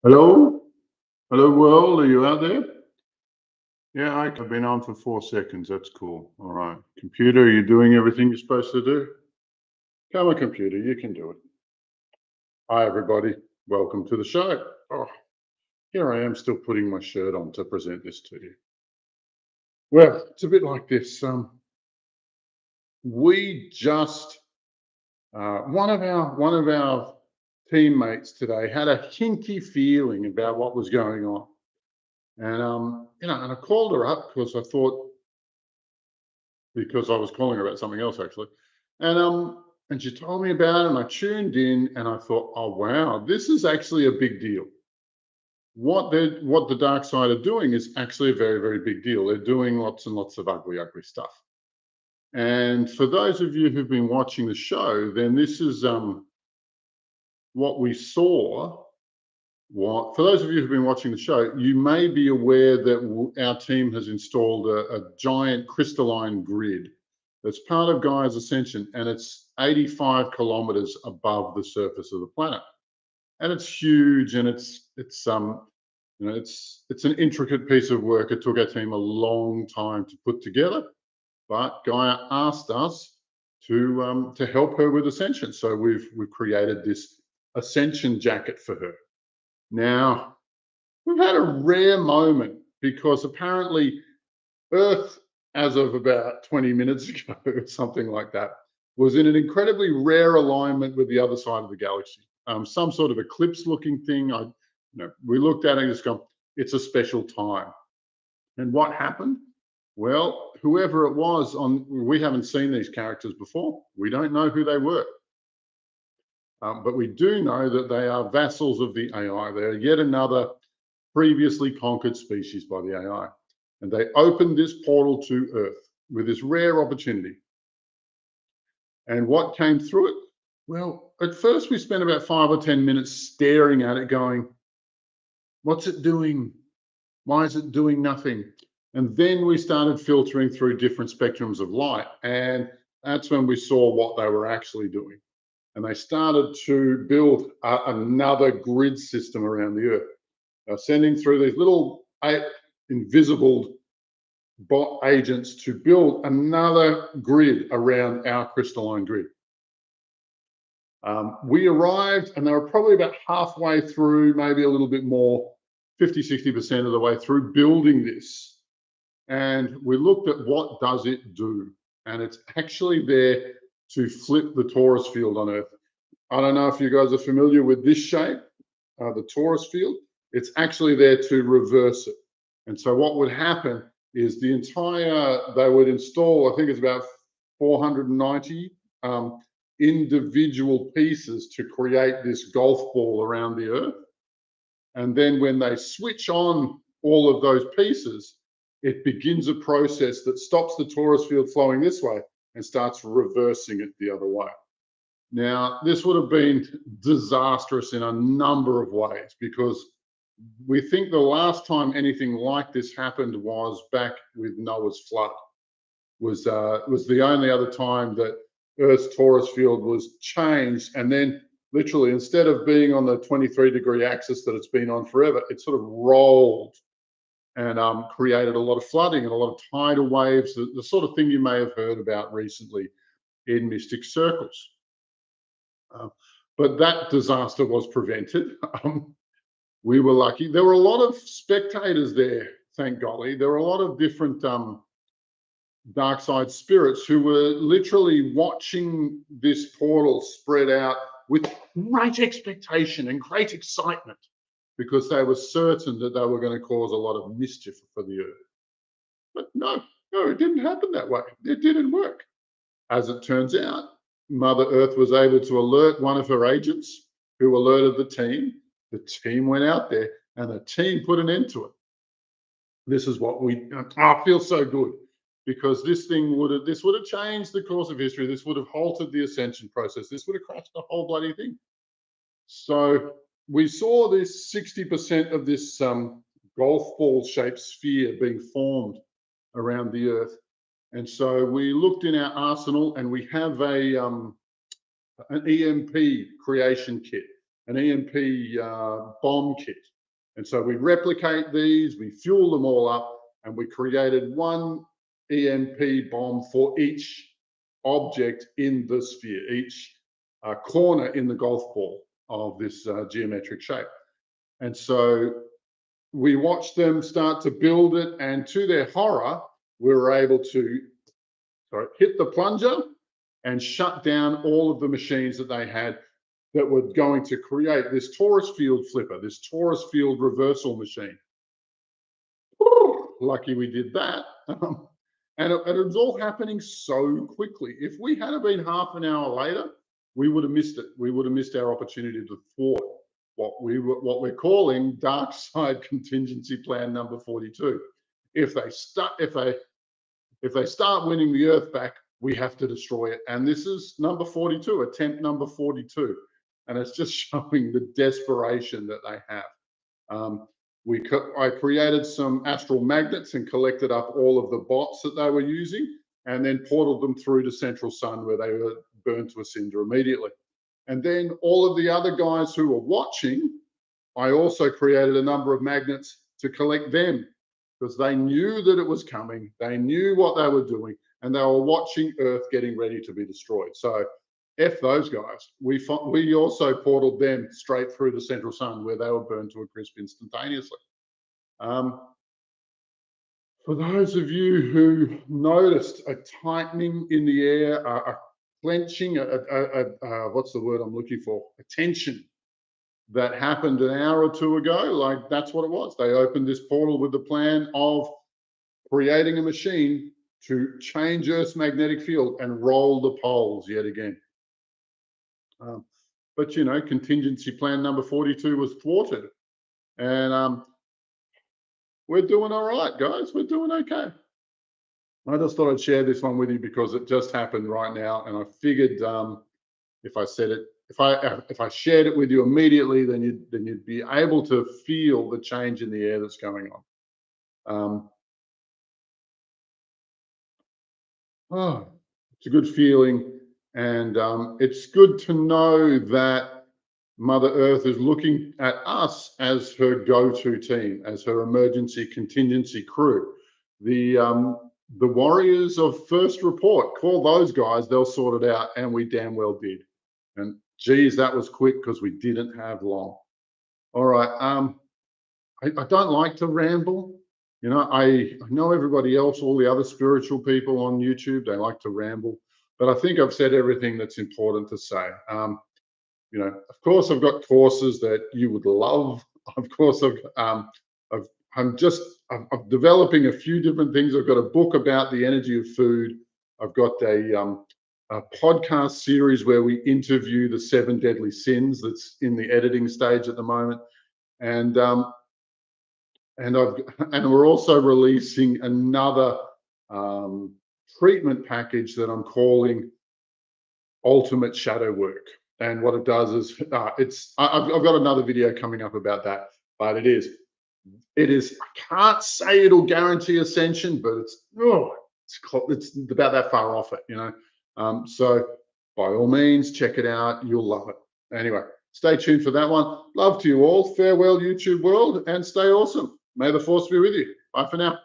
Hello? Hello, world. Are you out there? Yeah, I've been on for 4 seconds. That's cool. All right. Computer, are you doing everything you're supposed to do? Come on, computer. You can do it. Hi, everybody. Welcome to the show. Oh, here I am still putting my shirt on to present this to you. Well, it's a bit like this. We just one of our teammates today had a hinky feeling about what was going on, and and I called her up because I thought because I was calling her about something else actually. And she told me about it and I tuned in and I thought, oh wow, this is actually a big deal. What the dark side are doing is actually a very, very big deal. They're doing lots and lots of ugly, ugly stuff. And for those of you who've been watching the show, then this is what we saw. What for those of you who've been watching the show, you may be aware that our team has installed a giant crystalline grid that's part of Gaia's ascension, and it's 85 kilometers above the surface of the planet, and it's huge, and it's an intricate piece of work. It took our team a long time to put together, but Gaia asked us to help her with ascension, so we've created this ascension jacket for her. Now, we've had a rare moment because apparently Earth, as of about 20 minutes ago, or something like that, was in an incredibly rare alignment with the other side of the galaxy. Some sort of eclipse looking thing. We looked at it and just gone, it's a special time. And what happened? Well, whoever it was we haven't seen these characters before. We don't know who they were. But we do know that they are vassals of the AI. They're yet another previously conquered species by the AI. And they opened this portal to Earth with this rare opportunity. And what came through it? Well, at first we spent about 5 or 10 minutes staring at it, going, what's it doing? Why is it doing nothing? And then we started filtering through different spectrums of light. And that's when we saw what they were actually doing. And they started to build another grid system around the Earth, sending through these little invisible bot agents to build another grid around our crystalline grid. We arrived and they were probably about halfway through, maybe a little bit more, 50–60% of the way through building this. And we looked at what does it do? And it's actually there to flip the torus field on Earth. I don't know if you guys are familiar with this shape, the torus field. It's actually there to reverse it. And so what would happen is they would install, I think it's about 490 individual pieces to create this golf ball around the Earth. And then when they switch on all of those pieces, it begins a process that stops the torus field flowing this way and starts reversing it the other way. Now, this would have been disastrous in a number of ways because we think the last time anything like this happened was back with Noah's flood. Was the only other time that Earth's torus field was changed, and then literally instead of being on the 23-degree axis that it's been on forever, it sort of rolled and created a lot of flooding and a lot of tidal waves, the sort of thing you may have heard about recently in mystic circles. But that disaster was prevented. We were lucky. There were a lot of spectators there, thank golly. There were a lot of different dark side spirits who were literally watching this portal spread out with great expectation and great excitement because they were certain that they were going to cause a lot of mischief for the Earth. But no, it didn't happen that way. It didn't work. As it turns out, Mother Earth was able to alert one of her agents who alerted the team. The team went out there and the team put an end to it. This is what I feel so good because this would have changed the course of history. This would have halted the ascension process. This would have crashed the whole bloody thing. So we saw this 60% of this golf ball shaped sphere being formed around the Earth. And so we looked in our arsenal and we have an EMP creation kit. an EMP bomb kit. And so we replicate these, we fuel them all up, and we created one EMP bomb for each object in the sphere, each corner in the golf ball of this geometric shape. And so we watched them start to build it, and to their horror, we were able to hit the plunger and shut down all of the machines that they had that were going to create this torus field flipper, this torus field reversal machine. Lucky we did that. And it was all happening so quickly. If we had been half an hour later, we would have missed it. We would have missed our opportunity to thwart what we're calling dark side contingency plan number 42. If they start winning the Earth back, we have to destroy it. And this is number 42, attempt number 42. And it's just showing the desperation that they have. I created some astral magnets and collected up all of the bots that they were using, and then portaled them through to Central Sun, where they were burned to a cinder immediately. And then all of the other guys who were watching, I also created a number of magnets to collect them, because they knew that it was coming, they knew what they were doing, and they were watching Earth getting ready to be destroyed. So F those guys. We also portaled them straight through the Central Sun, where they were burned to a crisp instantaneously. For those of you who noticed a tightening in the air, a clenching, what's the word I'm looking for? A tension that happened an hour or two ago, like that's what it was. They opened this portal with the plan of creating a machine to change Earth's magnetic field and roll the poles yet again. But you know, contingency plan number 42 was thwarted, and we're doing all right, guys. We're doing okay. I just thought I'd share this one with you because it just happened right now, and I figured if I said it, if I shared it with you immediately, then you'd be able to feel the change in the air that's going on. Oh, it's a good feeling, and it's good to know that Mother Earth is looking at us as her go-to team, as her emergency contingency crew. The warriors of first report, call those guys, they'll sort it out, and we damn well did. And geez, that was quick because we didn't have long. All right, I don't like to ramble. You know, I know everybody else, all the other spiritual people on YouTube, they like to ramble, but I think I've said everything that's important to say. You know, of course, I've got courses that you would love. Of course, I'm developing a few different things. I've got a book about the energy of food. I've got a podcast series where we interview the 7 deadly sins that's in the editing stage at the moment, and we're also releasing another treatment package that I'm calling Ultimate Shadow Work. And what it does is I've got another video coming up about that, but it is I can't say it'll guarantee ascension, but it's about that far off it, you know. So by all means, check it out. You'll love it. Anyway, stay tuned for that one. Love to you all. Farewell, YouTube world, and stay awesome. May the force be with you. Bye for now.